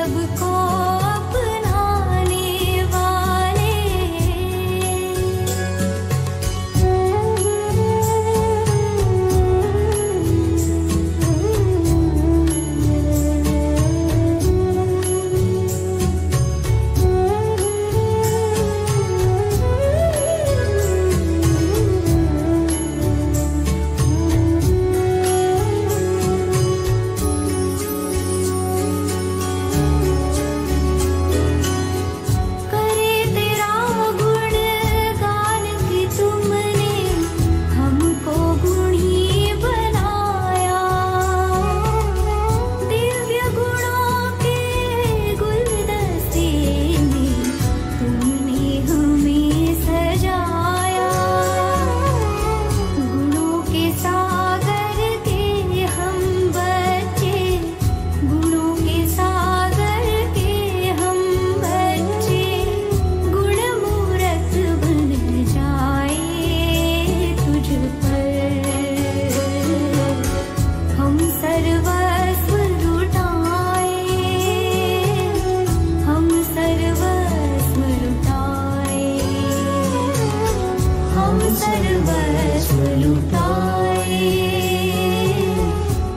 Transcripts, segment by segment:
सबको अपनाने वाले। करे तेरा गुणगान कि तुमने हमको गुणी बनाया। दिव्य गुणों के गुलदस्ते में तुमने हमें सजाया। गुणों के सागर के हम बच्चे, गुणों के सागर के हम बच्चे, गुणमूरत बन जाए तुझ पर। हम सर्वस्व लुटाए, हम सर्वस्व लुटाए, हम सर्वस्व लुटाए,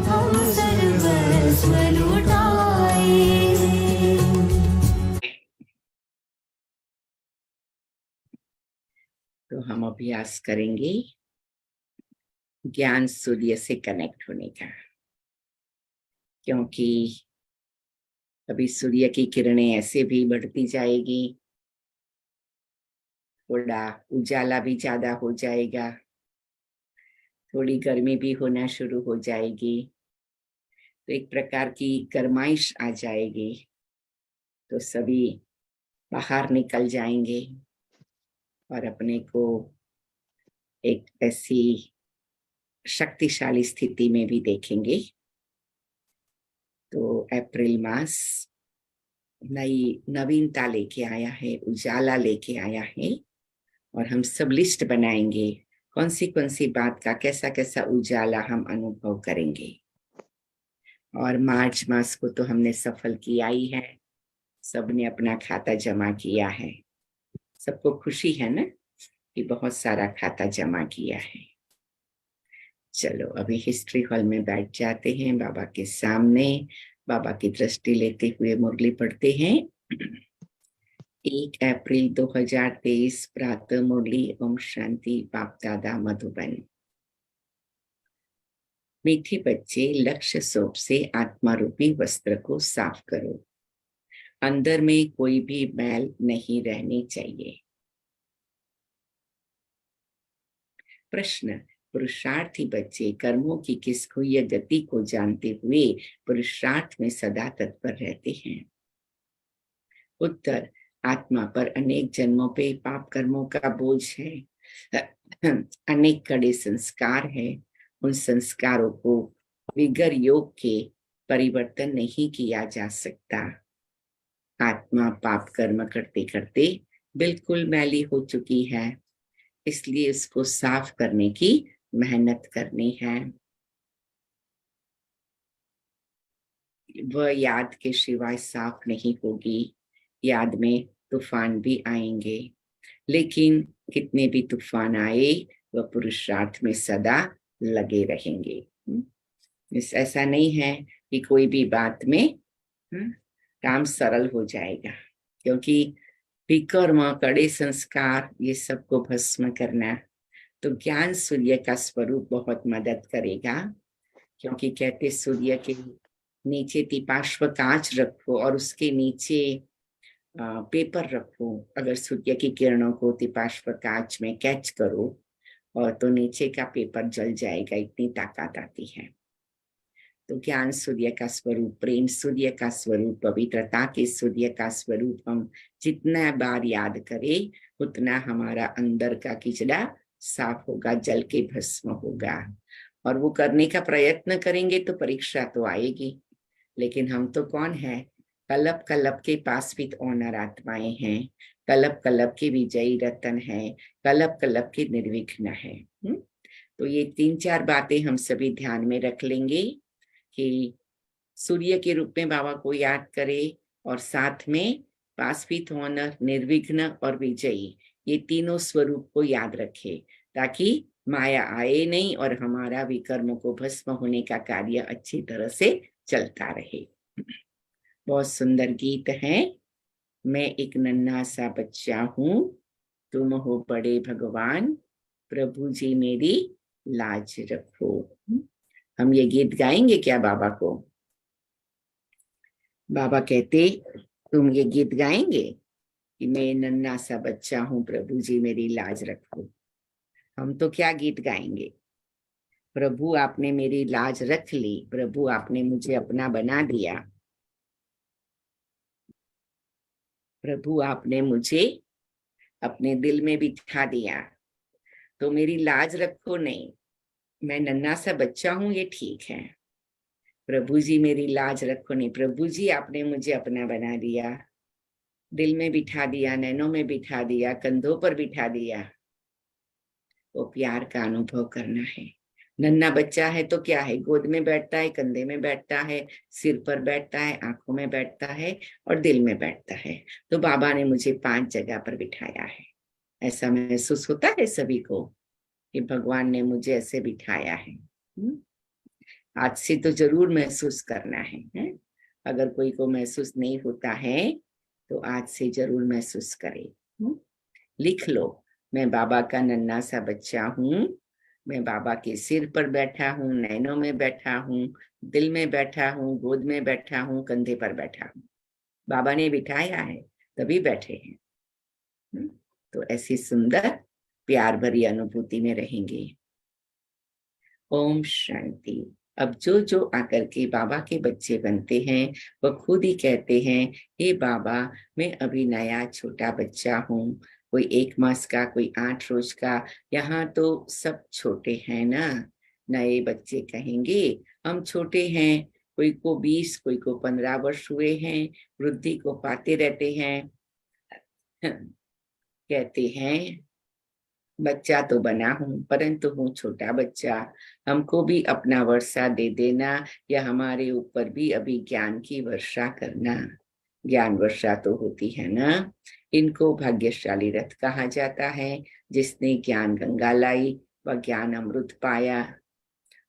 हम सर्वस्व लुटाए। तो हम अभ्यास करेंगे ज्ञान सूर्य से कनेक्ट होने का, क्योंकि अभी सूर्य की किरणें ऐसे भी बढ़ती जाएगी, थोड़ा उजाला भी ज्यादा हो जाएगा, थोड़ी गर्मी भी होना शुरू हो जाएगी, तो एक प्रकार की गर्माइश आ जाएगी, तो सभी बाहर निकल जाएंगे और अपने को एक ऐसी शक्तिशाली स्थिति में भी देखेंगे। तो अप्रैल मास नई नवीनता लेके आया है, उजाला लेके आया है, और हम सब लिस्ट बनाएंगे कौन सी बात का कैसा कैसा उजाला हम अनुभव करेंगे। और मार्च मास को तो हमने सफल किया ही है, सबने अपना खाता जमा किया है, सबको खुशी है ना कि बहुत सारा खाता जमा किया है। चलो अभी हिस्ट्री हॉल में बैठ जाते हैं, बाबा के सामने बाबा की दृष्टि लेते हुए मुरली पढ़ते हैं। 1 अप्रैल 2023 प्रातः मुरली। ओम शांति। बाप दादा मधुबन। मीठे बच्चे, लक्ष्य सोप से आत्मा रूपी वस्त्र को साफ करो। अंदर में कोई भी मैल नहीं रहनी चाहिए। प्रश्न। पुरुषार्थी बच्चे कर्मों की किस खुय गति को जानते हुए पुरुषार्थ में सदा तत्पर रहते हैं। उत्तर। आत्मा पर अनेक जन्मों पे पाप कर्मों का बोझ है, अनेक कड़े संस्कार है। उन संस्कारों को विगर योग के परिवर्तन नहीं किया जा सकता। आत्मा पाप कर्म करते करते बिल्कुल मैली हो चुकी है, इसलिए इसको साफ करने की मेहनत करनी है। वह याद के सिवाय साफ नहीं होगी। याद में तूफान भी आएंगे, लेकिन कितने भी तूफान आए वह पुरुषार्थ में सदा लगे रहेंगे। ऐसा नहीं है कि कोई भी बात में काम सरल हो जाएगा, क्योंकि विकर्म कड़े संस्कार ये सबको भस्म करना, तो ज्ञान सूर्य का स्वरूप बहुत मदद करेगा। क्योंकि कहते सूर्य के नीचे तिपाश्व कांच रखो और उसके नीचे पेपर रखो। अगर सूर्य की किरणों को तिपाश्व कांच में कैच करो और तो नीचे का पेपर जल जाएगा, इतनी ताकत आती है। तो ज्ञान सूर्य का स्वरूप, प्रेम सूर्य का स्वरूप, पवित्रता के सूर्य का स्वरूप हम जितना बार याद करें उतना हमारा अंदर का किचड़ा साफ होगा, जल के भस्म होगा। और वो करने का प्रयत्न करेंगे तो परीक्षा तो आएगी, लेकिन हम तो कौन है, कलप कलप के पासवित ओनर आत्माएं हैं, कलप कलप के विजयी रतन है, कलप कलप के निर्विघ्न है। तो ये 3-4 बातें हम सभी ध्यान में रख लेंगे कि सूर्य के रूप में बाबा को याद करे, और साथ में पास विथ ऑनर, निर्विघ्न और विजयी, ये तीनों स्वरूप को याद रखे ताकि माया आए नहीं और हमारा विकर्म को भस्म होने का कार्य अच्छी तरह से चलता रहे। बहुत सुंदर गीत है। मैं एक नन्हा सा बच्चा हूँ, तुम हो बड़े भगवान, प्रभु जी मेरी लाज रखो। हम ये गीत गाएंगे क्या बाबा को? बाबा कहते तुम ये गीत गाएंगे कि मैं नन्हा सा बच्चा हूँ, प्रभु जी मेरी लाज रखो। हम तो क्या गीत गाएंगे? प्रभु आपने मेरी लाज रख ली, प्रभु आपने मुझे अपना बना दिया, प्रभु आपने मुझे अपने दिल में बिठा दिया, तो मेरी लाज रखो नहीं। मैं नन्हा सा बच्चा हूं ये ठीक है, प्रभु जी मेरी लाज रखो नहीं। प्रभु जी आपने मुझे अपना बना दिया, दिल में बिठा दिया, नैनों में बिठा दिया, कंधों पर बिठा दिया। वो प्यार का अनुभव करना है। नन्हा बच्चा है तो क्या है, गोद में बैठता है, कंधे में बैठता है, सिर पर बैठता है, आंखों में बैठता है और दिल में बैठता है। तो बाबा ने मुझे 5 जगह पर बिठाया है। ऐसा महसूस होता है सभी को कि भगवान ने मुझे ऐसे बिठाया है। आज से तो जरूर महसूस करना है? अगर कोई को महसूस नहीं होता है तो आज से जरूर महसूस करे। लिख लो, मैं बाबा का नन्हा सा बच्चा हूँ, मैं बाबा के सिर पर बैठा हूँ, नैनों में बैठा हूँ, दिल में बैठा हूँ, गोद में बैठा हूँ, कंधे पर बैठा हूँ। बाबा ने बिठाया है तभी बैठे हैं। तो ऐसी सुंदर प्यार भरी अनुभूति में रहेंगे। ओम शांति। अब जो जो आकर के बाबा के बच्चे बनते हैं वह खुद ही कहते हैं, हे बाबा मैं अभी नया छोटा बच्चा हूँ, कोई 1 मास का, कोई 8 रोज का। यहाँ तो सब छोटे हैं ना। नए बच्चे कहेंगे हम छोटे हैं, कोई को 20, कोई को 15 वर्ष हुए हैं, वृद्धि को पाते रहते हैं। कहते हैं बच्चा तो बना हूं परंतु हूँ छोटा बच्चा, हमको भी अपना वर्षा दे देना या हमारे ऊपर भी अभी ज्ञान की वर्षा करना। ज्ञान वर्षा तो होती है ना। इनको भाग्यशाली रथ कहा जाता है, जिसने ज्ञान गंगा लाई व ज्ञान अमृत पाया।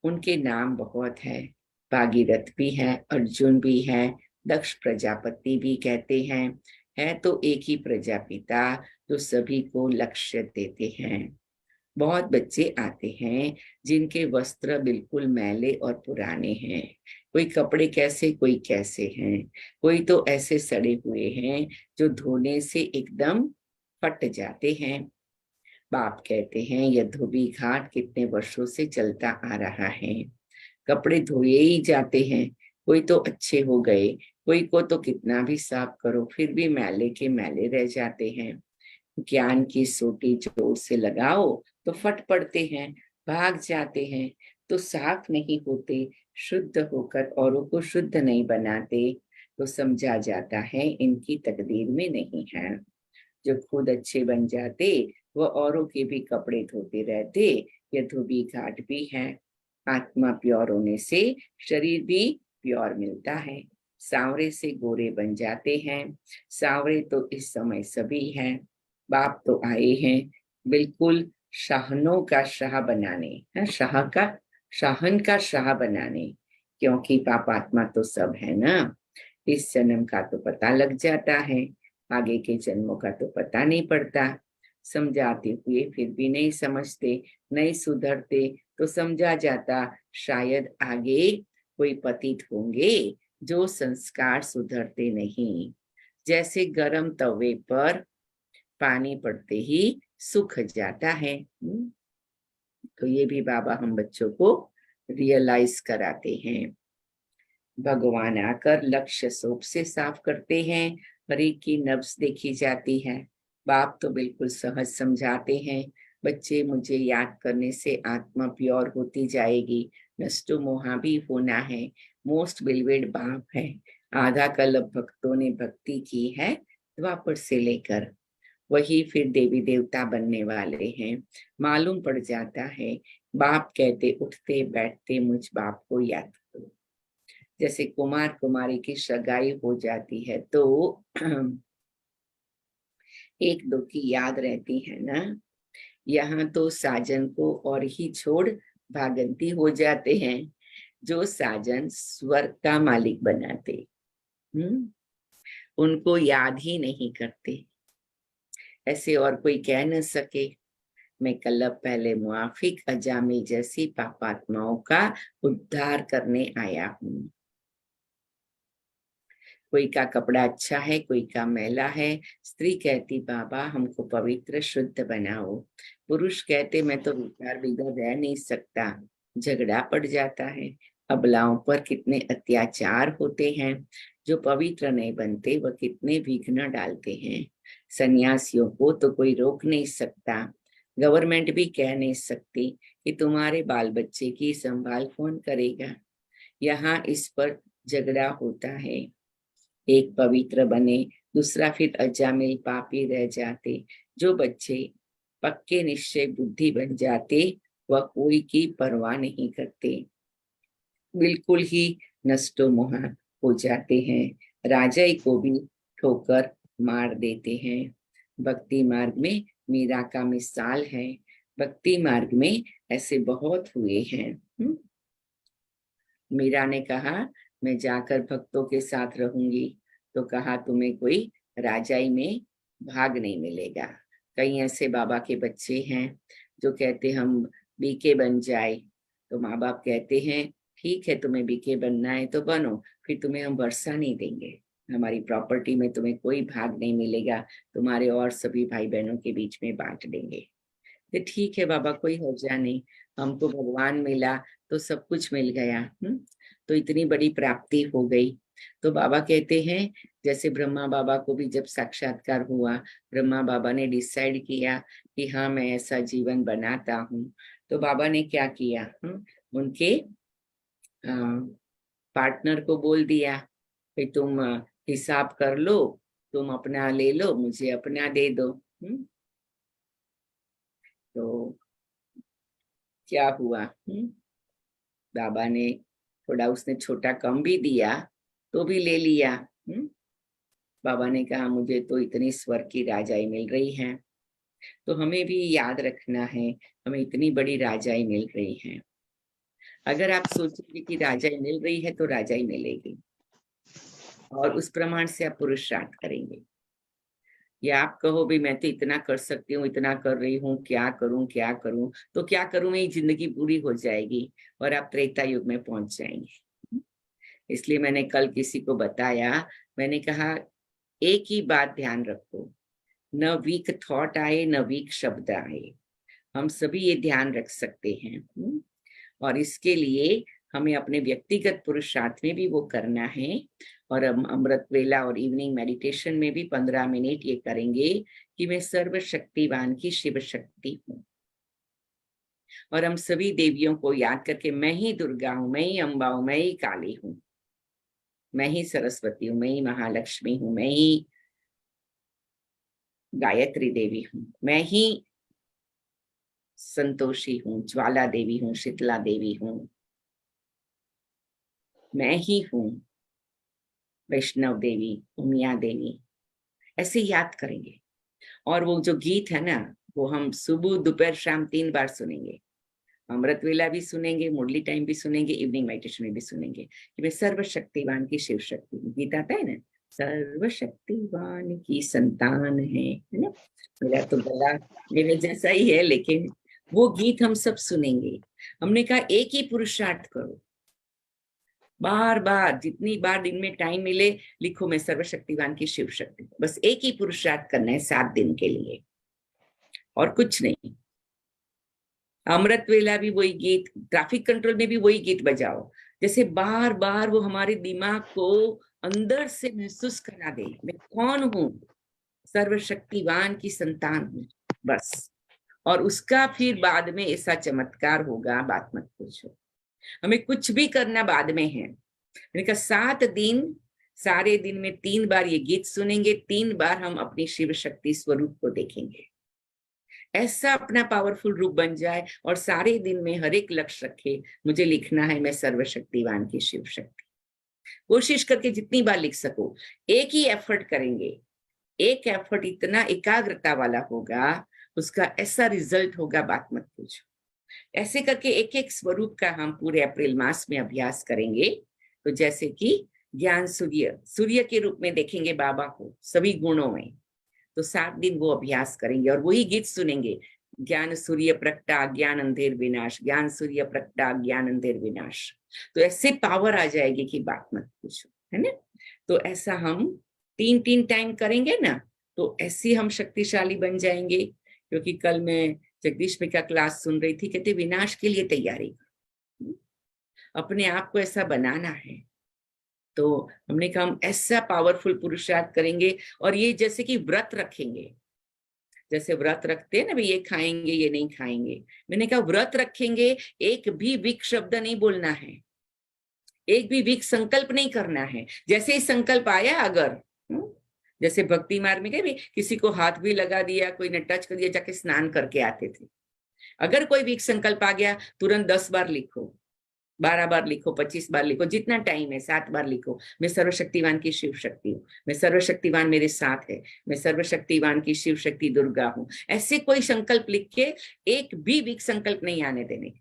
उनके नाम बहुत है, भागीरथ भी है, अर्जुन भी है, दक्ष प्रजापति भी कहते हैं। है तो एक ही प्रजापिता जो सभी को लक्ष्य देते हैं। बहुत बच्चे आते हैं जिनके वस्त्र बिल्कुल मैले और पुराने हैं, कोई कपड़े कैसे कोई कैसे हैं, कोई तो ऐसे सड़े हुए हैं जो धोने से एकदम फट जाते हैं। बाप कहते हैं यह धोबी घाट कितने वर्षों से चलता आ रहा है, कपड़े धोए ही जाते हैं, कोई तो अच्छे हो गए, कोई को तो कितना भी साफ करो फिर भी मैले के मैले रह जाते हैं। ज्ञान की सोटी जोर से लगाओ तो फट पड़ते हैं, भाग जाते हैं, तो साफ नहीं होते, शुद्ध होकर औरों को शुद्ध नहीं बनाते, तो समझा जाता है इनकी तकदीर में नहीं है। जो खुद अच्छे बन जाते वो औरों के भी कपड़े धोते रहते। ये धोबी घाट भी है। आत्मा प्योर होने से शरीर भी प्योर मिलता है। सांवरे से गोरे बन जाते हैं। सांवरे तो इस समय सभी हैं। बाप तो आए हैं बिल्कुल शाहनों का शाह बनाने, है शाह का शाहन का शाह बनाने, क्योंकि पापात्मा तो सब है ना। इस जन्म का तो पता लग जाता है, आगे के जन्मों का तो पता नहीं पड़ता। समझाते हुए फिर भी नहीं समझते, नहीं सुधरते, तो समझा जाता शायद आगे कोई पतित होंगे जो संस्कार सुधरते नहीं। जैसे गरम तवे पर पानी पड़ते ही सूख जाता है। तो ये भी बाबा हम बच्चों को रियलाइज कराते हैं। भगवान आकर लक्ष्य सोप से साफ करते हैं, हर एक की नब्ज देखी जाती है। बाप तो बिल्कुल सहज समझाते हैं, बच्चे मुझे याद करने से आत्मा प्योर होती जाएगी, नष्टो मोहा भी होना है। मोस्ट बिलवेड बाप है। आधा कल्प भक्तों ने भक्ति की है द्वापर से लेकर, वही फिर देवी देवता बनने वाले हैं। मालूम पड़ जाता है, बाप कहते उठते बैठते मुझ बाप को याद करो। जैसे कुमार कुमारी की सगाई हो जाती है तो एक दो की याद रहती है ना। यहाँ तो साजन को और ही छोड़ भागंती हो जाते हैं, जो साजन स्वर्ग का मालिक बनाते। उनको याद ही नहीं करते। ऐसे और कोई कह न सके, मैं कल्लब पहले मुआफिक अजामी जैसी पापात्माओं का उद्धार करने आया हूँ। कोई का कपड़ा अच्छा है, कोई का मैला है। स्त्री कहती बाबा हमको पवित्र शुद्ध बनाओ। पुरुष कहते मैं तो विकार बिगड़ रह नहीं सकता। झगड़ा पड़ जाता है। अबलाओं पर कितने अत्याचार होते हैं। जो पवित्र नहीं बनते वह कितने विघ्न डालते हैं। सन्यासियों को तो कोई रोक नहीं सकता। गवर्नमेंट भी कह नहीं सकती कि तुम्हारे बाल बच्चे की संभाल कौन करेगा। यहाँ इस पर झगड़ा होता है। एक पवित्र बने, दूसरा फिर अजामिल पापी रह जाते। जो बच्चे पक्के निश्चय बुद्धि बन जाते वह कोई की परवाह नहीं करते, बिल्कुल ही नष्टो मोह हो जाते हैं। राजाई को भी ठोकर मार देते हैं। भक्ति मार्ग में मीरा का मिसाल है। भक्ति मार्ग में ऐसे बहुत हुए हैं। मीरा ने कहा मैं जाकर भक्तों के साथ रहूंगी, तो कहा तुम्हें कोई राजाई में भाग नहीं मिलेगा। कई ऐसे बाबा के बच्चे हैं जो कहते हम बीके बन जाए, तो माँ बाप कहते हैं ठीक है तुम्हें बीके बनना है तो बनो, फिर तुम्हें हम वर्षा नहीं देंगे, हमारी प्रॉपर्टी में तुम्हें कोई भाग नहीं मिलेगा, तुम्हारे और सभी भाई बहनों के बीच में बांट देंगे। तो ठीक है बाबा कोई हर्जा नहीं, हमको भगवान मिला तो सब कुछ मिल गया। तो इतनी बड़ी प्राप्ति हो गई। तो बाबा कहते हैं जैसे ब्रह्मा बाबा को भी जब साक्षात्कार हुआ, ब्रह्मा बाबा ने डिसाइड किया कि हाँ मैं ऐसा जीवन बनाता हूँ, तो बाबा ने क्या किया, उनके पार्टनर को बोल दिया कि तुम हिसाब कर लो, तुम अपना ले लो, मुझे अपना दे दो। तो क्या हुआ, बाबा ने थोड़ा उसने छोटा कम भी दिया तो भी ले लिया। बाबा ने कहा मुझे तो इतनी स्वर्ग की राजाई मिल रही है। तो हमें भी याद रखना है, हमें इतनी बड़ी राजाई मिल रही है। अगर आप सोचेंगे कि राजाई मिल रही है तो राजाई मिलेगी, और उस प्रमाण से आप पुरुषार्थ करेंगे। या आप कहो भी मैं तो इतना कर सकती हूँ, इतना कर रही हूँ, क्या करूं क्या करूं, तो क्या करूं मेरी जिंदगी पूरी हो जाएगी और आप त्रेता युग में पहुंच जाएंगे। इसलिए मैंने कल किसी को बताया, मैंने कहा एक ही बात ध्यान रखो, न वीक थॉट आए न वीक शब्द आए। हम सभी ये ध्यान रख सकते हैं। और इसके लिए हमें अपने व्यक्तिगत पुरुषार्थ में भी वो करना है। और हम अमृत वेला और इवनिंग मेडिटेशन में भी 15 मिनट ये करेंगे कि मैं सर्वशक्तिवान की शिव शक्ति हूँ। और हम सभी देवियों को याद करके मैं ही दुर्गा हूँ, मैं ही अम्बा हूँ, मैं ही काली हूँ, मैं ही सरस्वती हूँ, मैं ही महालक्ष्मी हूँ, मैं ही गायत्री देवी हूँ, मैं ही संतोषी हूँ, ज्वाला देवी हूँ, शीतला देवी हूँ, मैं ही हूँ वैष्णव देवी, उमिया देवी। ऐसे याद करेंगे। और वो जो गीत है ना, वो हम सुबह दोपहर शाम 3 बार सुनेंगे। अमृत वेला भी सुनेंगे, मुरली टाइम भी सुनेंगे, इवनिंग मेडिटेशन में भी सुनेंगे कि मैं सर्वशक्तिवान की शिव शक्ति हूँ। गीत आता है ना, सर्वशक्तिवान की संतान है ना। मेरा तो गला मेरे जैसा ही है, लेकिन वो गीत हम सब सुनेंगे। हमने कहा एक ही पुरुषार्थ करो, बार बार जितनी बार दिन में टाइम मिले लिखो मैं सर्वशक्तिवान की शिव शक्ति। बस एक ही पुरुषार्थ करना है 7 दिन के लिए, और कुछ नहीं। अमृत वेला भी वही गीत, ट्रैफिक कंट्रोल में भी वही गीत बजाओ, जैसे बार बार वो हमारे दिमाग को अंदर से महसूस करा दे मैं कौन हूं, सर्वशक्तिवान की संतान हूं, बस। और उसका फिर बाद में ऐसा चमत्कार होगा, बात मत पूछो। हमें कुछ भी करना बाद में है। मैंने कहा 7 दिन, सारे दिन में 3 बार ये गीत सुनेंगे, 3 बार हम अपनी शिव शक्ति स्वरूप को देखेंगे। ऐसा अपना पावरफुल रूप बन जाए और सारे दिन में हर एक लक्ष्य रखे, मुझे लिखना है मैं सर्वशक्तिवान की शिव शक्ति। कोशिश करके जितनी बार लिख सको, एक ही एफर्ट करेंगे, एक एफर्ट इतना एकाग्रता वाला होगा, उसका ऐसा रिजल्ट होगा, बात मत पूछो। ऐसे करके एक एक स्वरूप का हम पूरे अप्रैल मास में अभ्यास करेंगे। तो जैसे कि ज्ञान सूर्य, सूर्य के रूप में देखेंगे बाबा को सभी गुणों में, तो 7 दिन वो अभ्यास करेंगे और वही गीत सुनेंगे, ज्ञान सूर्य प्रगटा ज्ञान अंधेर विनाश, ज्ञान सूर्य प्रगटा ज्ञान अंधेर विनाश। तो ऐसे पावर आ जाएगी कि बात मत पूछो, है ना। तो ऐसा हम 3 टाइम करेंगे ना, तो ऐसे हम शक्तिशाली बन जाएंगे। क्योंकि कल मैं जगदीश में का क्लास सुन रही थी, कहते विनाश के लिए तैयारी, अपने आप को ऐसा बनाना है। तो हमने कहा हम ऐसा पावरफुल पुरुषार्थ करेंगे, और ये जैसे कि व्रत रखेंगे, जैसे व्रत रखते हैं ना, भाई ये खाएंगे ये नहीं खाएंगे, मैंने कहा व्रत रखेंगे, एक भी वीक शब्द नहीं बोलना है, एक भी वीक संकल्प नहीं करना है। जैसे ही संकल्प आया, अगर जैसे भक्ति मार्ग में गए, किसी को हाथ भी लगा दिया, कोई ने टच कर दिया, जाके स्नान करके आते थे, अगर कोई वीक संकल्प आ गया, तुरंत 10 बार लिखो, 12 बार लिखो, 25 बार लिखो, जितना टाइम है, 7 बार लिखो, मैं सर्वशक्तिवान की शिव शक्ति हूँ, मैं सर्वशक्तिवान मेरे साथ है, मैं सर्वशक्तिवान की शिव शक्ति दुर्गा हूँ। ऐसे कोई संकल्प लिख के एक भी वीक संकल्प नहीं आने देने।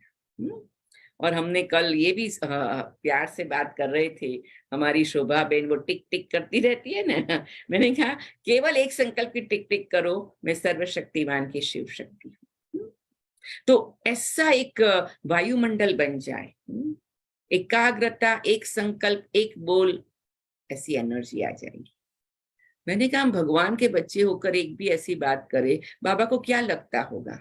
और हमने कल ये भी प्यार से बात कर रहे थे, हमारी शोभा बहन वो टिक टिक करती रहती है ना, मैंने कहा केवल एक संकल्प की टिक टिक करो, मैं सर्वशक्तिवान की शिव शक्ति हूँ। तो ऐसा एक वायुमंडल बन जाए, एकाग्रता, एक संकल्प, एक बोल, ऐसी एनर्जी आ जाएगी। मैंने कहा हम भगवान के बच्चे होकर एक भी ऐसी बात करे, बाबा को क्या लगता होगा।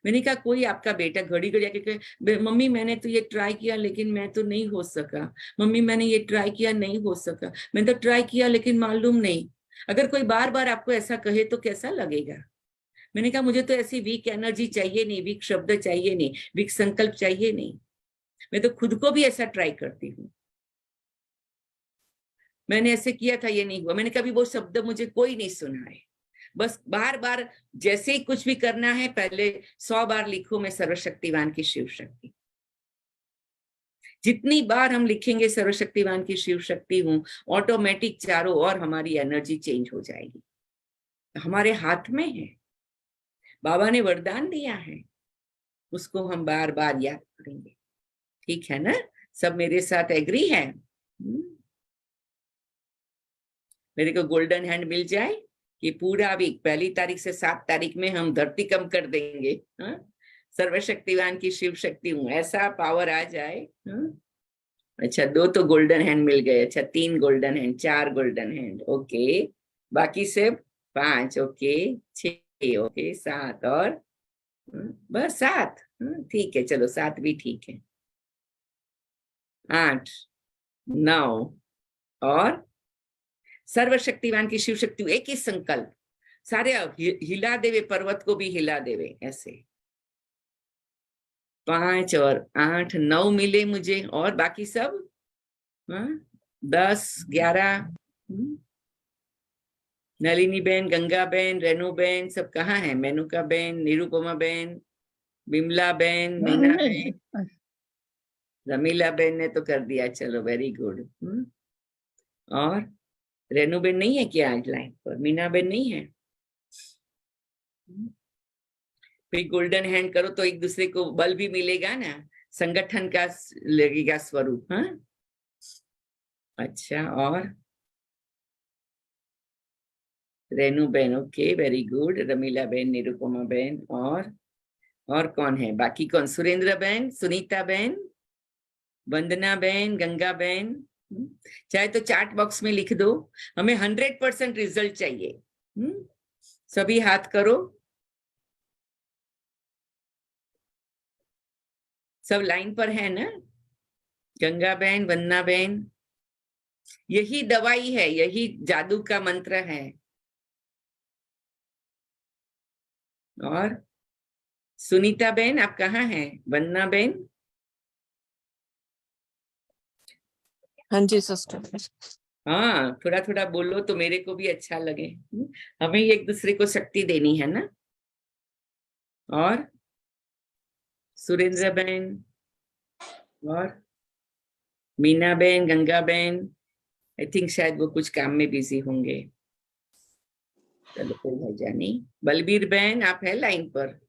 मैंने कहा कोई आपका बेटा घड़ी घड़ी आके कहे मम्मी मैंने तो ये ट्राई किया लेकिन मैं तो नहीं हो सका, मम्मी मैंने ये ट्राई किया नहीं हो सका, मैंने तो ट्राई किया लेकिन मालूम नहीं। अगर कोई बार बार आपको ऐसा कहे तो कैसा लगेगा। मैंने कहा मुझे तो ऐसी वीक एनर्जी चाहिए नहीं, वीक शब्द चाहिए नहीं, वीक संकल्प चाहिए नहीं। मैं तो खुद को भी ऐसा ट्राई करती हूँ, मैंने ऐसे किया था ये नहीं हुआ, मैंने कभी वो शब्द मुझे कोई नहीं सुना है। बस बार बार जैसे ही कुछ भी करना है, पहले 100 बार लिखो मैं सर्वशक्तिवान की शिव शक्ति। जितनी बार हम लिखेंगे सर्वशक्तिवान की शिव शक्ति हूं, ऑटोमेटिक चारों ओर हमारी एनर्जी चेंज हो जाएगी। हमारे हाथ में है, बाबा ने वरदान दिया है, उसको हम बार बार याद करेंगे। ठीक है ना, सब मेरे साथ एग्री है। मेरे को गोल्डन हैंड मिल जाए कि पूरा वीक 1 तारीख से 7 तारीख में हम धरती कम कर देंगे। सर्वशक्तिवान की शिव शक्ति हूँ, ऐसा पावर आ जाए। अच्छा 2 तो गोल्डन हैंड मिल गए, अच्छा 3 golden hand, 4 golden hand, okay, बाकी से 5, ओके 6, ओके 7 और बस 7, ठीक है चलो 7 भी ठीक है, 8, 9 और सर्वशक्तिवान की शिव शक्ति, एक ही संकल्प, सारे हिला देवे, पर्वत को भी हिला देवे, ऐसे 5 और 8, 9 मिले मुझे, और बाकी सब 10, 11, नलिनी बहन, गंगा बहन, रेणु बहन सब कहाँ है, मेनुका बहन, निरुपमा बहन, बिमला बहन, मीना बहन, रमीला बहन ने तो कर दिया, चलो वेरी गुड। और रेणु बेन नहीं है क्या आज लाइन पर, मीना बेन नहीं है, फिर गोल्डन हैंड करो तो एक दूसरे को बल भी मिलेगा ना, संगठन का लगेगा स्वरूप। अच्छा, और Renu Ben, okay very good, Ramila Ben, Nirupama Ben, और कौन है बाकी, कौन, सुरेंद्र बेन, सुनीता बेन, वंदना बेन, गंगा बेन, चाहे तो चैट बॉक्स में लिख दो, हमें 100% रिजल्ट चाहिए। सभी हाथ करो, सब लाइन पर है ना, गंगा बहन, वंदना बहन, यही दवाई है, यही जादू का मंत्र है। और सुनीता बहन आप कहाँ हैं, वंदना बहन, हाँ जी सिस्टर। हाँ थोड़ा थोड़ा बोलो तो मेरे को भी अच्छा लगे, हमें एक दूसरे को शक्ति देनी है ना। और सुरेंद्र बहन, और मीना बहन, गंगा बहन, आई थिंक शायद वो कुछ काम में बिजी होंगे। चलो कोई हर्जा नहीं। बलबीर बहन आप है लाइन पर?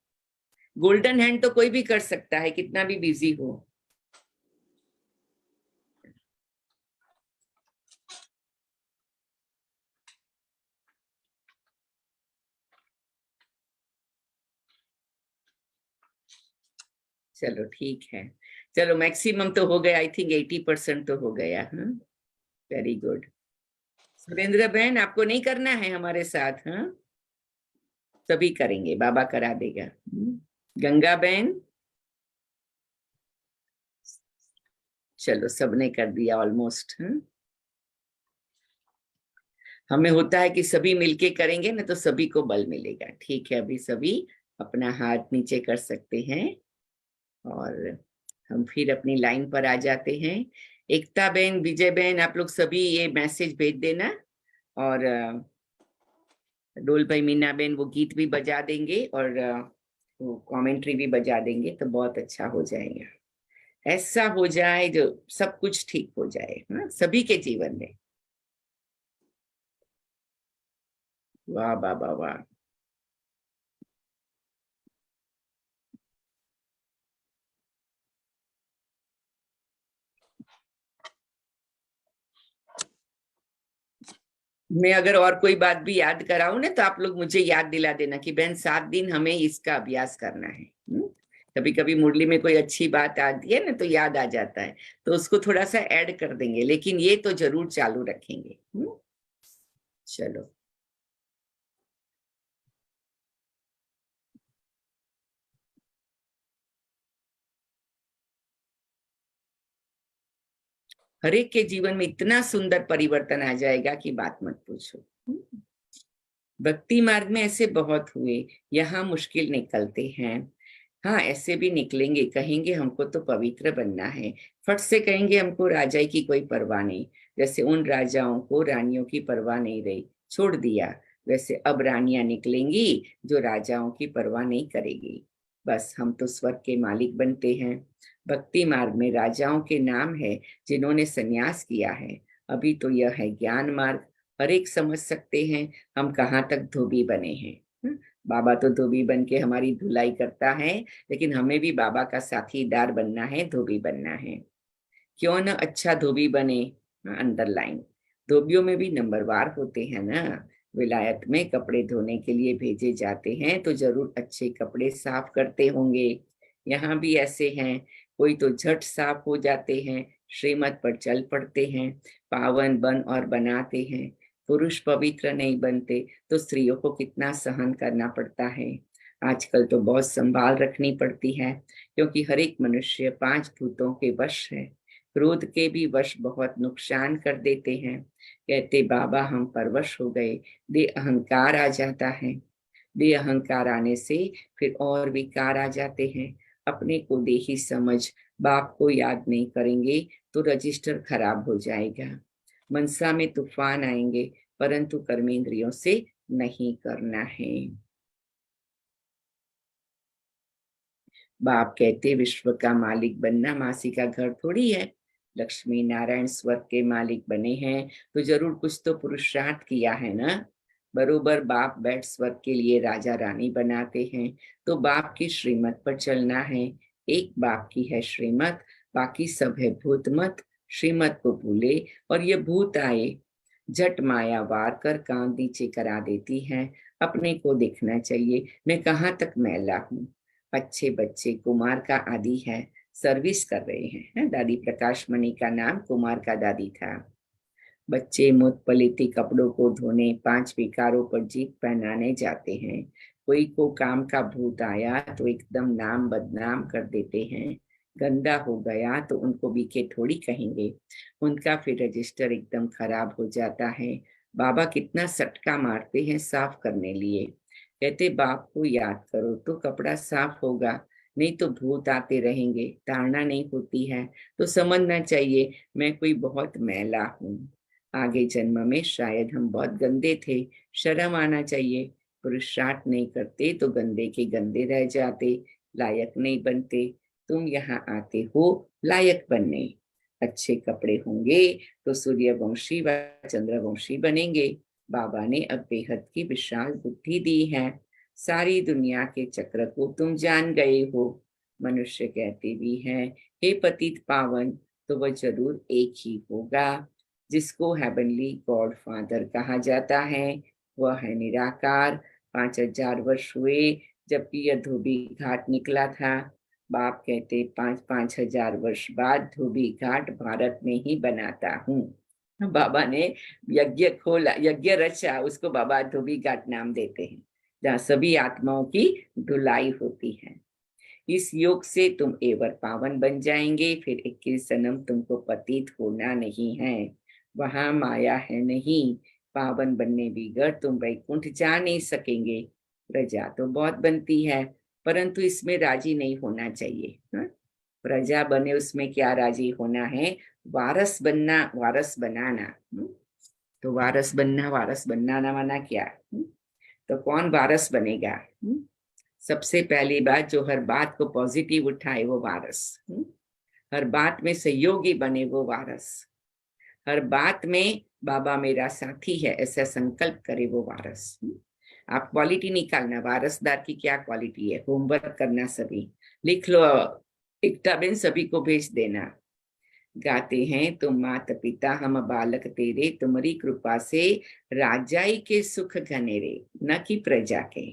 गोल्डन हैंड तो कोई भी कर सकता है, कितना भी बिजी हो। चलो ठीक है, चलो मैक्सिमम तो हो गया, आई थिंक 80% तो हो गया। हाँ, वेरी गुड। सुरेंद्र बहन आपको नहीं करना है हमारे साथ? हाँ, सभी करेंगे, बाबा करा देगा। गंगा बहन, चलो सबने कर दिया ऑलमोस्ट। हमें होता है कि सभी मिलके करेंगे ना तो सभी को बल मिलेगा। ठीक है, अभी सभी अपना हाथ नीचे कर सकते हैं और हम फिर अपनी लाइन पर आ जाते हैं। एकता बहन, विजय बहन, आप लोग सभी ये मैसेज भेज देना। और डोल भाई, मीना बहन वो गीत भी बजा देंगे और वो कमेंट्री भी बजा देंगे तो बहुत अच्छा हो जाएगा। ऐसा हो जाए जो सब कुछ ठीक हो जाए, हाँ, सभी के जीवन में। वाह वाह वाह वाह। मैं अगर और कोई बात भी याद कराऊं ना तो आप लोग मुझे याद दिला देना कि बहन 7 दिन हमें इसका अभ्यास करना है। कभी कभी मुरली में कोई अच्छी बात आती है ना तो याद आ जाता है, तो उसको थोड़ा सा ऐड कर देंगे, लेकिन ये तो जरूर चालू रखेंगे। चलो हर एक के जीवन में इतना सुंदर परिवर्तन आ जाएगा कि बात मत पूछो। भक्ति मार्ग में ऐसे बहुत हुए, यहाँ मुश्किल निकलते हैं। हाँ, ऐसे भी निकलेंगे, कहेंगे हमको तो पवित्र बनना है, फट से कहेंगे हमको राजाई की कोई परवाह नहीं। जैसे उन राजाओं को रानियों की परवाह नहीं रही, छोड़ दिया, वैसे अब रानियां निकलेंगी जो राजाओं की परवाह नहीं करेगी। बस हम तो स्वर्ग के मालिक बनते हैं। भक्ति मार्ग में राजाओं के नाम है जिन्होंने संन्यास किया है। अभी तो यह है ज्ञान मार्ग, हर एक समझ सकते हैं हम कहाँ तक धोबी बने हैं। बाबा तो धोबी बन के हमारी धुलाई करता है, लेकिन हमें भी बाबा का साथीदार बनना है, धोबी बनना है। क्यों न अच्छा धोबी बने। अंडरलाइन, धोबियों में भी नंबरवार होते हैं ना। विलायत में कपड़े धोने के लिए भेजे जाते हैं तो जरूर अच्छे कपड़े साफ करते होंगे। यहाँ भी ऐसे हैं, कोई तो झट साफ हो जाते हैं, श्रीमत पर चल पड़ते हैं, पावन बन और बनाते हैं। पुरुष पवित्र नहीं बनते तो स्त्रियों को कितना सहन करना पड़ता है। आजकल तो बहुत संभाल रखनी पड़ती है, क्योंकि हर एक मनुष्य 5 भूतों के वश है। क्रोध के भी वश बहुत नुकसान कर देते हैं। कहते बाबा हम परवश हो गए, दे अहंकार आ जाता है। दे अहंकार आने से फिर और विकार आ जाते हैं। अपने को देही समझ बाप को याद नहीं करेंगे तो रजिस्टर खराब हो जाएगा। मनसा में तूफान आएंगे, परंतु कर्मेंद्रियों से नहीं करना है। बाप कहते विश्व का मालिक बनना मासी का घर थोड़ी है। लक्ष्मी नारायण स्वर्ग के मालिक बने हैं तो जरूर कुछ तो पुरुषार्थ किया है ना। बरोबर बाप बैठ स्वर्ग के लिए राजा रानी बनाते हैं तो बाप की श्रीमत पर चलना है। एक बाप की है श्रीमत, बाकी सब है भूत मत। श्रीमत को भूले और ये भूत आए, झट माया वार कर कान नीचे करा देती है। अपने को देखना चाहिए मैं कहाँ तक मैला हूँ। अच्छे बच्चे कुमार का आदि है, सर्विस कर रहे हैं। दादी प्रकाश मणि का नाम कुमार का दादी था। बच्चे मुत पलिती कपड़ों को धोने 5 विकारों पर जीत पहनाने जाते हैं। कोई को काम का भूत आया तो एकदम नाम बदनाम कर देते हैं। गंदा हो गया तो उनको बीके थोड़ी कहेंगे, उनका फिर रजिस्टर एकदम खराब हो जाता है। बाबा कितना सटका मारते हैं साफ करने लिए। कहते बाप को याद करो तो कपड़ा साफ होगा, नहीं तो भूत आते रहेंगे। ताड़ना नहीं होती है तो समझना चाहिए मैं कोई बहुत मैला हूँ। आगे जन्म में शायद हम बहुत गंदे थे, शर्म आना चाहिए। पुरुषार्थ नहीं करते तो गंदे के गंदे रह जाते, लायक नहीं बनते। तुम यहाँ आते हो लायक बनने। अच्छे कपड़े होंगे तो सूर्यवंशी व चंद्रवंशी बनेंगे। बाबा ने अब बेहद की विशाल बुद्धि दी है। सारी दुनिया के चक्र को तुम जान गए हो। मनुष्य कहते भी हैं, हे पतित पावन, तो वह जरूर एक ही होगा। जिसको हेवनली गॉड फादर कहा जाता है वह है निराकार। 5000 वर्ष हुए जबकि यह धोबी घाट निकला था। बाप कहते 5,000 वर्ष बाद धोबी घाट भारत में ही बनाता हूँ। बाबा ने यज्ञ खोला, यज्ञ रचा, उसको बाबा धोबी घाट नाम देते हैं, जहाँ सभी आत्माओं की धुलाई होती है। इस योग से तुम एवर पावन बन जाएंगे। फिर 21 जन्म तुमको पतित होना नहीं है। वहां माया है नहीं। पावन बनने बगैर तुम वैकुंठ जा नहीं सकेंगे। प्रजा तो बहुत बनती है, परंतु इसमें राजी नहीं होना चाहिए। हाँ? प्रजा बने उसमें क्या राजी होना है? वारस बनना, वारस बनाना। तो वारस बनना, वारस बनाना माना क्या? तो कौन वारस बनेगा? सबसे पहली बात, जो हर बात को पॉजिटिव उठाए वो वारस। हर बात में सहयोगी बने वो वारस। हर बात में बाबा मेरा साथी है ऐसा संकल्प करे वो वारस। आप क्वालिटी निकालना, वारसदार की क्या क्वालिटी है, होमवर्क करना, सभी लिख लो, एकटाबेन सभी को भेज देना। गाते हैं, तुम माता पिता हम बालक तेरे, तुम्हारी कृपा से राजाई के सुख घनेरे, न कि प्रजा के।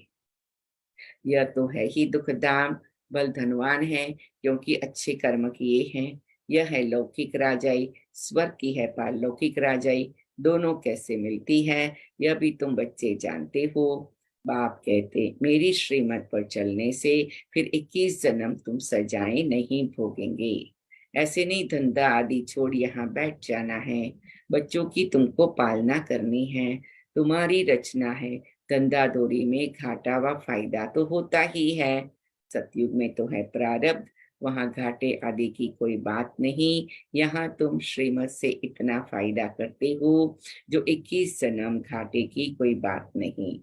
यह तो है ही दुखदाम। बल धनवान है क्योंकि अच्छे कर्म किए हैं। यह है लौकिक राजाई, स्वर्ग की है पारलौकिक राजाई। दोनों कैसे मिलती है यह भी तुम बच्चे जानते हो। बाप कहते मेरी श्रीमत पर चलने से फिर 21 जन्म तुम सजाएं नहीं भोगेंगे। ऐसे नहीं धंधा आदि छोड़ यहाँ बैठ जाना है। बच्चों की तुमको पालना करनी है, तुम्हारी रचना है। धंधा दौरी में घाटा व फायदा तो होता ही है। सतयुग में तो है प्रारब्ध, वहां घाटे आदि की कोई बात नहीं। यहाँ तुम श्रीमत से इतना फायदा करते हो जो 21 जन्म घाटे की कोई बात नहीं।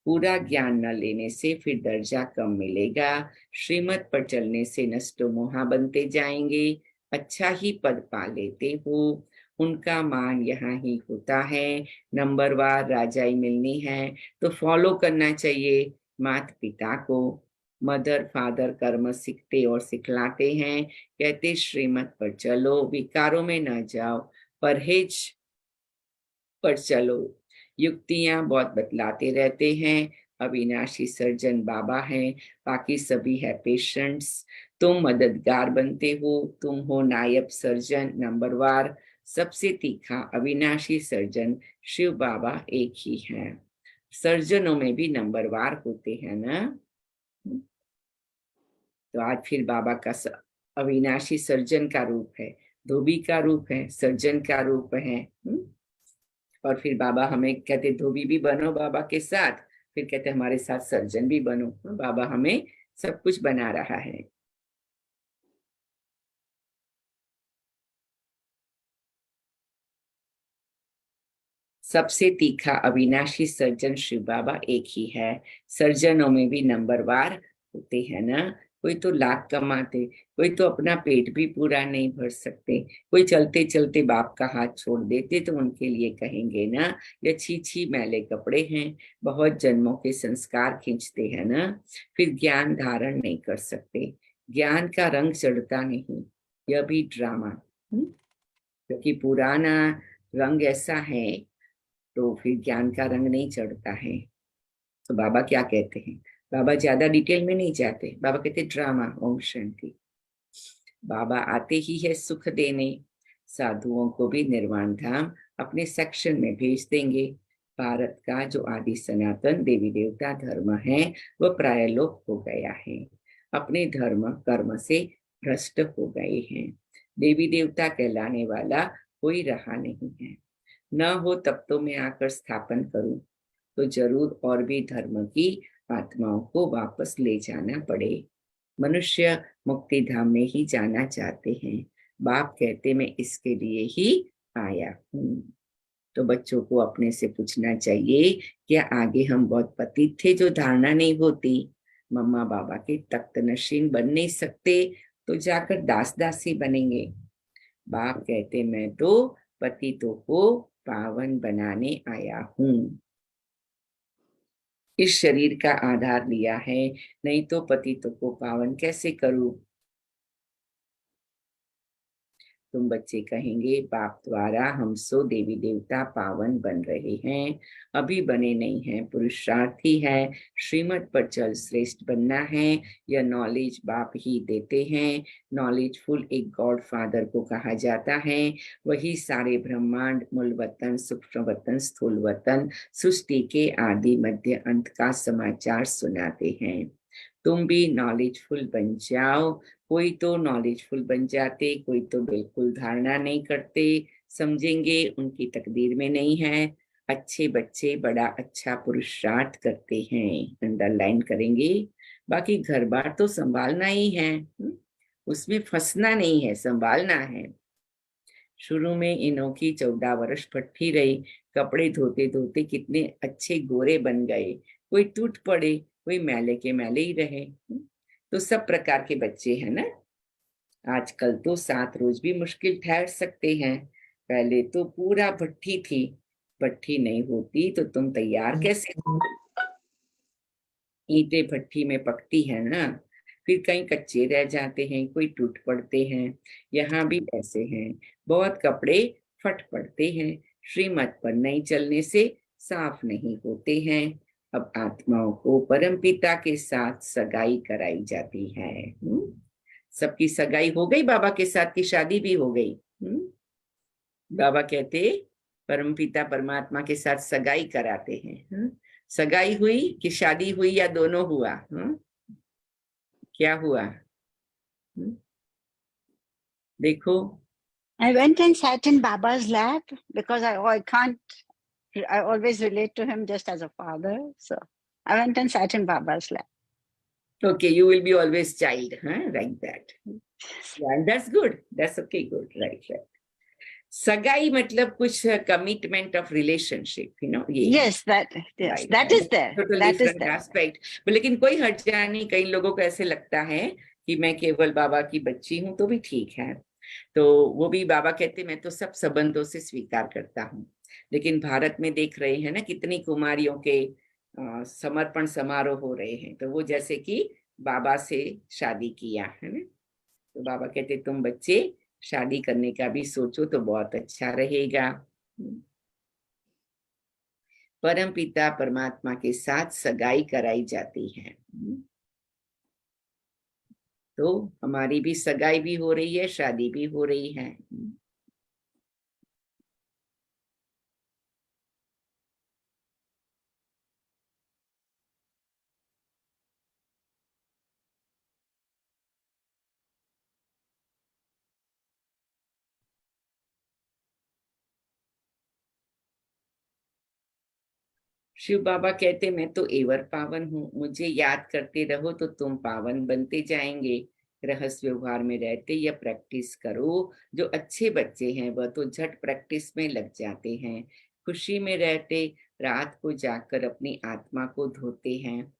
पूरा ज्ञान न लेने से फिर दर्जा कम मिलेगा। श्रीमत पर चलने से नष्टो मोहा बनते जाएंगे। अच्छा ही पद पा लेते हो, उनका मान यहाँ ही होता है। नंबरवार राजाई मिलनी है तो फॉलो करना चाहिए माता पिता को। मदर फादर कर्म सीखते और सिखलाते हैं। कहते श्रीमत पर चलो, विकारों में न जाओ, परहेज पर चलो। युक्तियां बहुत बतलाते रहते हैं। अविनाशी सर्जन बाबा हैं, बाकी सभी है पेशेंट्स। तुम मददगार बनते हो, तुम हो नायब सर्जन नंबरवार। सबसे तीखा अविनाशी सर्जन शिव बाबा एक ही है। सर्जनों में भी नंबरवार होते हैं ना। तो आज फिर बाबा का अविनाशी सर्जन का रूप है, धोबी का रूप है, सर्जन का रूप है। और फिर बाबा हमें कहते धोबी भी बनो बाबा के साथ, फिर कहते हमारे साथ सर्जन भी बनो। बाबा हमें सब कुछ बना रहा है। सबसे तीखा अविनाशी सर्जन शिव बाबा एक ही है। सर्जनों में भी नंबरवार होते हैं ना। कोई तो लाख कमाते, कोई तो अपना पेट भी पूरा नहीं भर सकते, कोई चलते चलते बाप का हाथ छोड़ देते तो उनके लिए कहेंगे ना ये छी छी मैले कपड़े हैं। बहुत जन्मों के संस्कार खींचते हैं ना, फिर ज्ञान धारण नहीं कर सकते। ज्ञान का रंग चढ़ता नहीं, यह भी ड्रामा। क्योंकि पुराना रंग ऐसा है तो फिर ज्ञान का रंग नहीं चढ़ता है। तो बाबा क्या कहते हैं, बाबा ज्यादा डिटेल में नहीं जाते। बाबा कहते ड्रामा। ओम शांति। बाबा आते ही है सुख देने। साधुओं को भी निर्वाण धाम अपने सेक्शन में भेज देंगे। भारत का जो आदि सनातन देवी देवता धर्म है वह प्राय लोप हो गया है। अपने धर्म कर्म से भ्रष्ट हो गए हैं। देवी देवता कहलाने वाला कोई रहा नहीं है। न हो तब तो मैं आकर स्थापन करूं, तो जरूर और भी धर्म की आत्माओं को वापस ले जाना पड़े। मनुष्य मुक्ति धाम में ही जाना चाहते हैं। बाप कहते मैं इसके लिए ही आया हूँ। तो बच्चों को अपने से पूछना चाहिए, क्या आगे हम बहुत पतित थे जो धारणा नहीं होती? मम्मा बाबा के तख्त नशीन बन नहीं सकते तो जाकर दास दासी बनेंगे। बाप कहते मैं तो पतितों को पावन बनाने आया हूँ। इस शरीर का आधार लिया है, नहीं तो पतितों को पावन कैसे करूं? तुम बच्चे कहेंगे बाप द्वारा हम सो देवी देवता पावन बन रहे हैं, अभी बने नहीं हैं, पुरुषार्थी है, श्रीमत पर चल श्रेष्ठ बनना है। यह नॉलेज बाप ही देते हैं। नॉलेजफुल एक गॉड फादर को कहा जाता है। वही सारे ब्रह्मांड, मूल वतन, सूक्ष्म वतन, स्थूल वतन, सृष्टि के आदि मध्य अंत का समाचार सुनाते हैं। तुम भी नॉलेजफुल बन जाओ। कोई तो नॉलेजफुल बन जाते, कोई तो बिल्कुल धारणा नहीं करते, समझेंगे उनकी तकदीर में नहीं है। अच्छे बच्चे बड़ा अच्छा पुरुषार्थ करते हैं, अंडरलाइन करेंगे। बाकी घर बार तो संभालना ही है, उसमें फंसना नहीं है, संभालना है। शुरू में इनों की 14 वर्ष भट्ठी रही, कपड़े धोते धोते कितने अच्छे गोरे बन गए। कोई टूट पड़े, कोई मैले के मैले ही रहे। तो सब प्रकार के बच्चे हैं ना। आजकल तो 7 रोज भी मुश्किल ठहर सकते हैं, पहले तो पूरा भट्ठी थी। भट्ठी नहीं होती तो तुम तैयार कैसे? ईंटें भट्ठी में पकती है ना, फिर कहीं कच्चे रह जाते हैं, कोई टूट पड़ते हैं। यहाँ भी ऐसे हैं, बहुत कपड़े फट पड़ते हैं, श्रीमत पर नहीं चलने से साफ नहीं होते हैं। अब आत्माओं को परमपिता के साथ सगाई कराई जाती है। सबकी सगाई हो गई, बाबा के साथ की शादी भी हो गई। बाबा कहते परमपिता परमात्मा के साथ सगाई कराते हैं। सगाई हुई कि शादी हुई या दोनों हुआ? क्या हुआ? देखो, I went and sat in Baba's lap because I can't, I always relate to him just as a father. So I went and sat in Baba's lap. okay, you will be always child, like that. Yeah, that's good, that's okay, good, right. सगाई मतलब कुछ commitment of relationship, ये Yes, that is there. That is there. Aspect. लेकिन कोई हर्जा नहीं। कई लोगों को ऐसे लगता है कि मैं केवल बाबा की बच्ची हूं तो भी ठीक है, तो वो भी बाबा कहते मैं तो सब संबंधों से स्वीकार करता हूं। लेकिन भारत में देख रहे हैं ना कितनी कुमारियों के समर्पण समारोह हो रहे हैं, तो वो जैसे कि बाबा से शादी किया है ना। तो बाबा कहते तुम बच्चे शादी करने का भी सोचो तो बहुत अच्छा रहेगा। परम पिता परमात्मा के साथ सगाई कराई जाती है, तो हमारी भी सगाई भी हो रही है, शादी भी हो रही है। शिव बाबा कहते मैं तो एवर पावन हूँ, मुझे याद करते रहो तो तुम पावन बनते जाएंगे। रहस्य व्यवहार में रहते या प्रैक्टिस करो। जो अच्छे बच्चे हैं वह तो झट प्रैक्टिस में लग जाते हैं। खुशी में रहते रात को जाकर अपनी आत्मा को धोते हैं।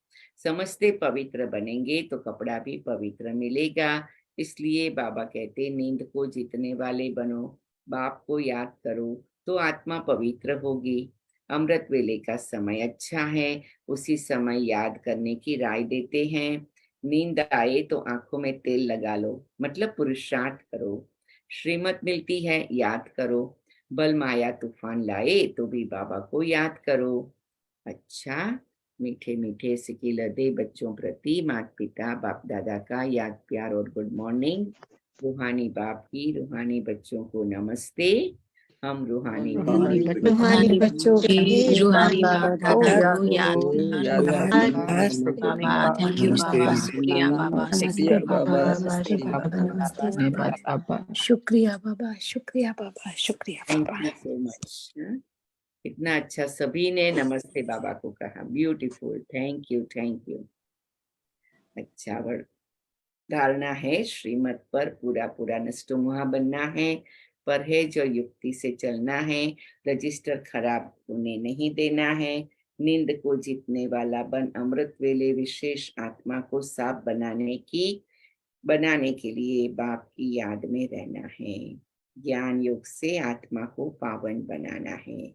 समझते पवित्र बनेंगे तो कपड़ा भी पवित्र मिलेगा। इसलिए बाबा कहते नींद को जीतने वाले बनो, बाप को याद करो तो आत्मा पवित्र होगी। अमृत वेले का समय अच्छा है, उसी समय याद करने की राय देते हैं। नींद आए तो आंखों में तेल लगा लो, मतलब पुरुषार्थ करो। श्रीमत मिलती है, याद करो। बल माया तूफान लाए तो भी बाबा को याद करो। अच्छा, मीठे मीठे सिकी लदे बच्चों प्रति माता पिता बाप दादा का याद प्यार और गुड मॉर्निंग। रूहानी बाप की रूहानी बच्चों को नमस्ते। हम रूहानी बच्चों की रूहानी बाबा को याद बाबा, थैंक यू बाबा, शुक्रिया बाबा, नमस्ते बाबा, नमस्ते बाबा, नमस्ते धन्यवाद बाबा, शुक्रिया बाबा, शुक्रिया बाबा, शुक्रिया thank Baba. You so much. इतना अच्छा सभी ने नमस्ते बाबा को कहा, beautiful, thank you thank you. अच्छा, धारणा है श्रीमत पर पूरा पूरा नष्टमुहा बनना है, पर है जो युक्ति से चलना है। रजिस्टर खराब होने नहीं देना है। नींद को जीतने वाला बन अमृत वेले विशेष आत्मा को साफ बनाने के लिए बाप की याद में रहना है। ज्ञान योग से आत्मा को पावन बनाना है।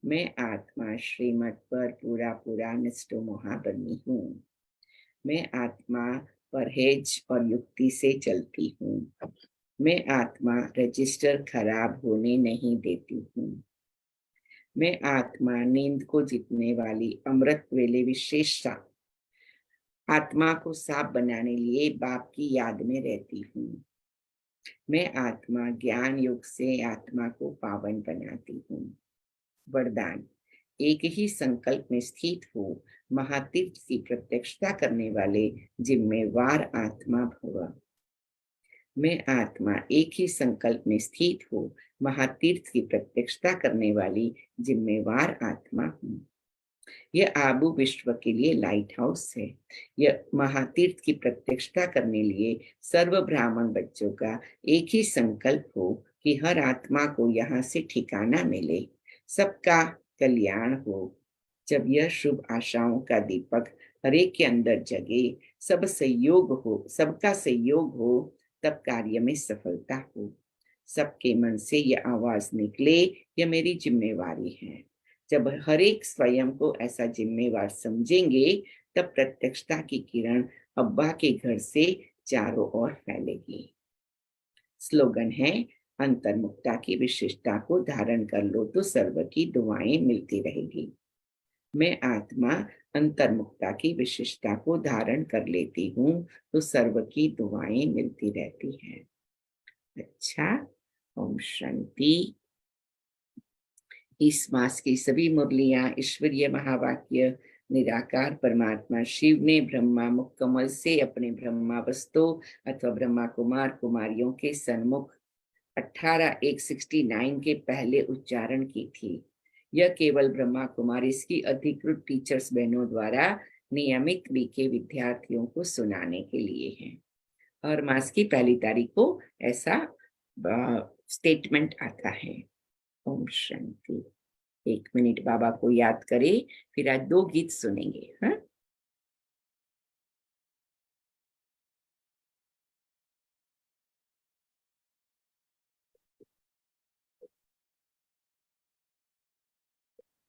मैं आत्मा श्रीमत पर पूरा पूरा निष्ठो मोहा बनी हूँ। मैं आत्मा परहेज और युक्ति से चलती हूँ। मैं आत्मा रजिस्टर खराब होने नहीं देती हूँ। मैं आत्मा नींद को जीतने वाली अमृत वेले विशेषता आत्मा को साफ बनाने लिए बाप की याद में रहती हूँ। मैं आत्मा ज्ञान योग से आत्मा को पावन बनाती हूँ। वरदान, एक ही संकल्प में स्थित हो महातीर्थ की प्रत्यक्षता करने वाले जिम्मेवार आत्मा भव। मैं आत्मा एक ही संकल्प में स्थित हो महातीर्थ की प्रत्यक्षता करने वाली जिम्मेवार आत्मा हूँ। यह आबू विश्व के लिए लाइट हाउस है। यह महातीर्थ की प्रत्यक्षता करने लिए सर्व ब्राह्मण बच्चों का एक ही संकल्प हो कि हर आत्मा को यहाँ से ठिकाना मिले, सबका कल्याण हो। जब यह शुभ आशाओं का दीपक हरेक के अंदर जगे, सब सहयोग हो, सबका सहयोग हो, तब कार्य में सफलता हो। सबके मन से यह आवाज निकले, यह मेरी जिम्मेवारी है। जब हर एक स्वयं को ऐसा जिम्मेवार समझेंगे, तब प्रत्यक्षता की किरण अब्बा के घर से चारों ओर फैलेगी। स्लोगन है, अंतर्मुक्ता की विशिष्टता को धारण कर लो तो सर्व की दुआएं मिलती रहेगी। मैं आत्मा अंतर्मुक्ता की विशिष्टता को धारण कर लेती हूँ तो सर्व की दुआएं मिलती रहती हैं। अच्छा, ओम शांति। इस मास की सभी मुरलियां ईश्वरीय महावाक्य निराकार परमात्मा शिव ने ब्रह्मा मुख कमल से अपने ब्रह्मावस्तों अथवा ब्रह्मा कुमार कुमारियों के सन्मुख 18/169 के पहले उच्चारण की थी। यह केवल ब्रह्मा कुमारी इसकी अधिकृत टीचर्स बहनों द्वारा नियमित बीके विद्यार्थियों को सुनाने के लिए है। हर मास की पहली तारीख को ऐसा स्टेटमेंट आता है। ओम शांति। 1 मिनट बाबा को याद करें, फिर आज 2 गीत सुनेंगे। हाँ।